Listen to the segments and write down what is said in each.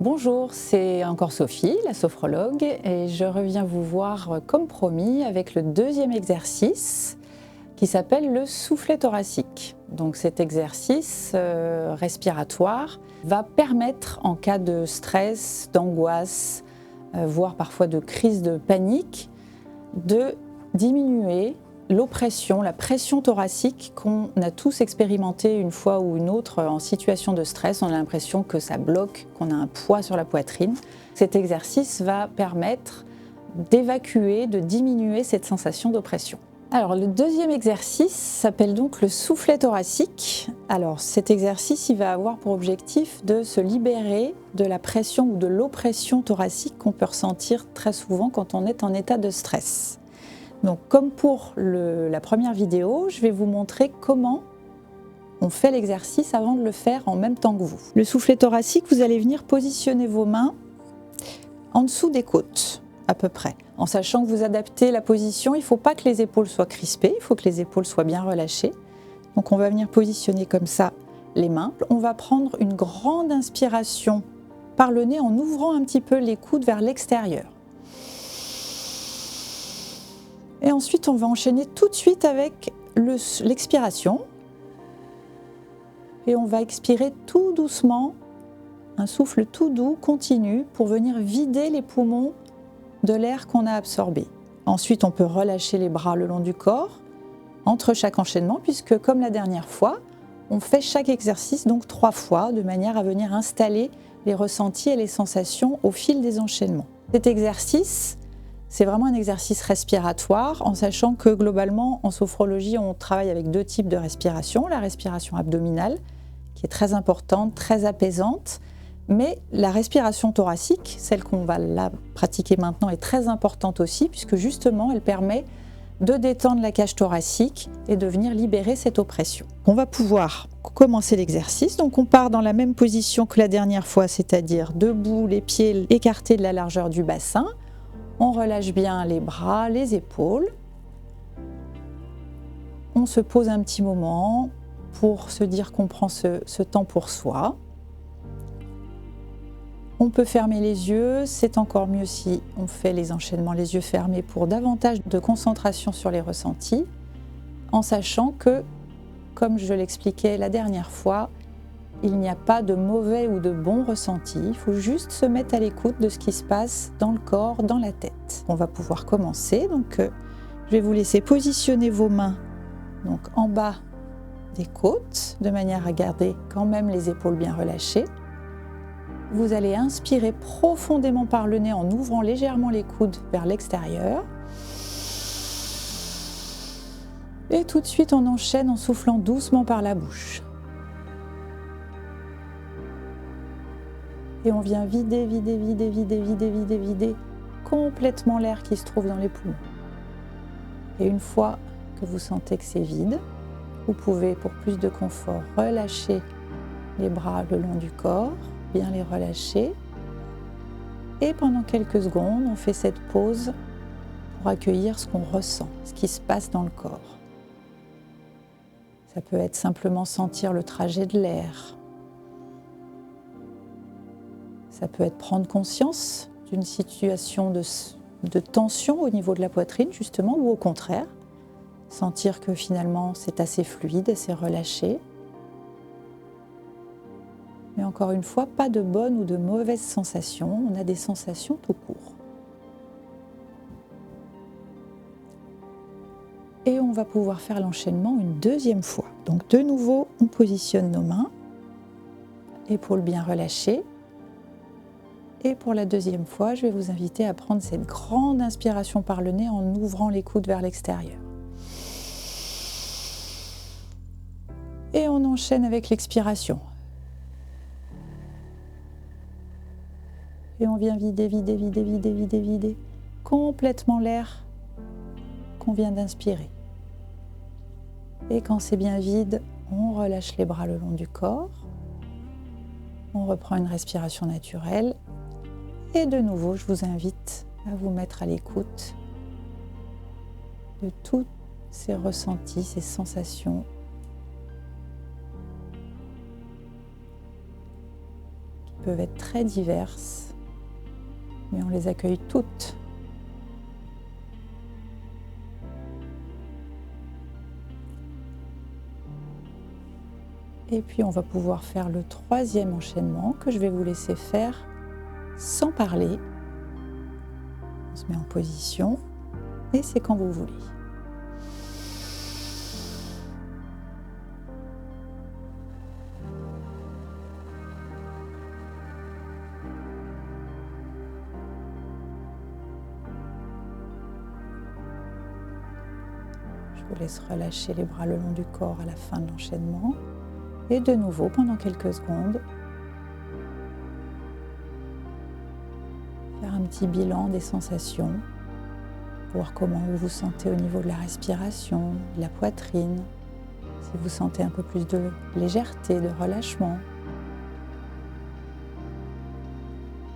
Bonjour, c'est encore Sophie, la sophrologue, et je reviens vous voir comme promis avec le deuxième exercice qui s'appelle le soufflet thoracique. Donc cet exercice respiratoire va permettre en cas de stress, d'angoisse, voire parfois de crise de panique, de diminuer l'oppression, la pression thoracique qu'on a tous expérimenté une fois ou une autre en situation de stress. On a l'impression que ça bloque, qu'on a un poids sur la poitrine. Cet exercice va permettre d'évacuer, de diminuer cette sensation d'oppression. Alors le deuxième exercice s'appelle donc le soufflet thoracique. Alors cet exercice, il va avoir pour objectif de se libérer de la pression ou de l'oppression thoracique qu'on peut ressentir très souvent quand on est en état de stress. Donc, comme pour la première vidéo, je vais vous montrer comment on fait l'exercice avant de le faire en même temps que vous. Le soufflet thoracique, vous allez venir positionner vos mains en dessous des côtes, à peu près. En sachant que vous adaptez la position, il ne faut pas que les épaules soient crispées, il faut que les épaules soient bien relâchées. Donc, on va venir positionner comme ça les mains. On va prendre une grande inspiration par le nez en ouvrant un petit peu les coudes vers l'extérieur. Et ensuite, on va enchaîner tout de suite avec l'expiration. Et on va expirer tout doucement, un souffle tout doux, continu, pour venir vider les poumons de l'air qu'on a absorbé. Ensuite, on peut relâcher les bras le long du corps, entre chaque enchaînement, puisque comme la dernière fois, on fait chaque exercice donc 3 fois, de manière à venir installer les ressentis et les sensations au fil des enchaînements. Cet exercice, c'est vraiment un exercice respiratoire, en sachant que globalement, en sophrologie, on travaille avec 2 types de respiration. La respiration abdominale, qui est très importante, très apaisante, mais la respiration thoracique, celle qu'on va là pratiquer maintenant, est très importante aussi, puisque justement, elle permet de détendre la cage thoracique et de venir libérer cette oppression. On va pouvoir commencer l'exercice. Donc on part dans la même position que la dernière fois, c'est-à-dire debout, les pieds écartés de la largeur du bassin. On relâche bien les bras, les épaules. On se pose un petit moment pour se dire qu'on prend ce temps pour soi. On peut fermer les yeux, c'est encore mieux si on fait les enchaînements les yeux fermés pour davantage de concentration sur les ressentis, en sachant que, comme je l'expliquais la dernière fois, il n'y a pas de mauvais ou de bon ressenti, il faut juste se mettre à l'écoute de ce qui se passe dans le corps, dans la tête. On va pouvoir commencer, donc je vais vous laisser positionner vos mains donc, en bas des côtes, de manière à garder quand même les épaules bien relâchées. Vous allez inspirer profondément par le nez en ouvrant légèrement les coudes vers l'extérieur. Et tout de suite, on enchaîne en soufflant doucement par la bouche. Et on vient vider complètement l'air qui se trouve dans les poumons. Et une fois que vous sentez que c'est vide, vous pouvez, pour plus de confort, relâcher les bras le long du corps, bien les relâcher. Et pendant quelques secondes, on fait cette pause pour accueillir ce qu'on ressent, ce qui se passe dans le corps. Ça peut être simplement sentir le trajet de l'air. Ça peut être prendre conscience d'une situation de tension au niveau de la poitrine, justement, ou au contraire, sentir que finalement c'est assez fluide, assez relâché. Mais encore une fois, pas de bonnes ou de mauvaises sensations, on a des sensations tout court. Et on va pouvoir faire l'enchaînement une deuxième fois. Donc de nouveau, on positionne nos mains, épaules bien relâchées. Et pour la deuxième fois, je vais vous inviter à prendre cette grande inspiration par le nez en ouvrant les coudes vers l'extérieur. Et on enchaîne avec l'expiration. Et on vient vider complètement l'air qu'on vient d'inspirer. Et quand c'est bien vide, on relâche les bras le long du corps. On reprend une respiration naturelle. Et de nouveau, je vous invite à vous mettre à l'écoute de tous ces ressentis, ces sensations peuvent être très diverses, mais on les accueille toutes. Et puis on va pouvoir faire le troisième enchaînement que je vais vous laisser faire sans parler. On se met en position et c'est quand vous voulez. Je vous laisse relâcher les bras le long du corps à la fin de l'enchaînement. Et de nouveau, pendant quelques secondes, faire un petit bilan des sensations, voir comment vous vous sentez au niveau de la respiration, de la poitrine, si vous sentez un peu plus de légèreté, de relâchement,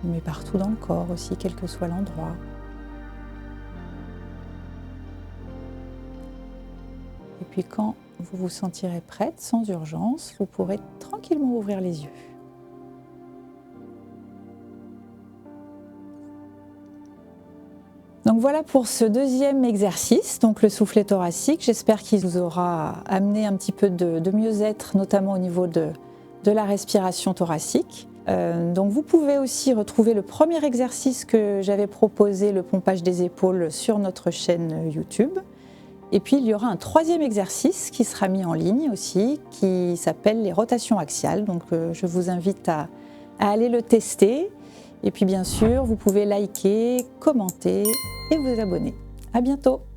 mais partout dans le corps aussi, quel que soit l'endroit. Et puis quand vous vous sentirez prête, sans urgence, vous pourrez tranquillement ouvrir les yeux. Donc voilà pour ce deuxième exercice, donc le soufflet thoracique. J'espère qu'il vous aura amené un petit peu de mieux-être, notamment au niveau de la respiration thoracique. Donc vous pouvez aussi retrouver le premier exercice que j'avais proposé, le pompage des épaules, sur notre chaîne YouTube. Et puis il y aura un troisième exercice qui sera mis en ligne aussi, qui s'appelle les rotations axiales. Donc je vous invite à aller le tester. Et puis bien sûr, vous pouvez liker, commenter et vous abonner. À bientôt!